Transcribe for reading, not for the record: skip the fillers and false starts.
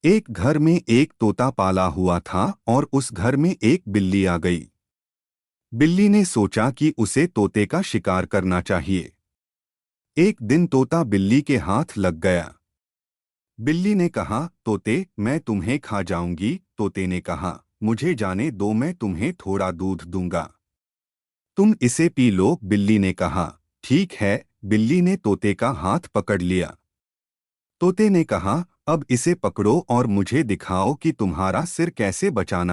एक घर में एक तोता पाला हुआ था और उस घर में एक बिल्ली आ गई। बिल्ली ने सोचा कि उसे तोते का शिकार करना चाहिए। एक दिन तोता बिल्ली के हाथ लग गया। बिल्ली ने कहा, तोते, मैं तुम्हें खा जाऊंगी। तोते ने कहा, मुझे जाने दो, मैं तुम्हें थोड़ा दूध दूंगा, तुम इसे पी लो। बिल्ली ने कहा, ठीक है। बिल्ली ने तोते का हाथ पकड़ लिया। तोते ने कहा, अब इसे पकड़ो और मुझे दिखाओ कि तुम्हारा सिर कैसे बचाना है।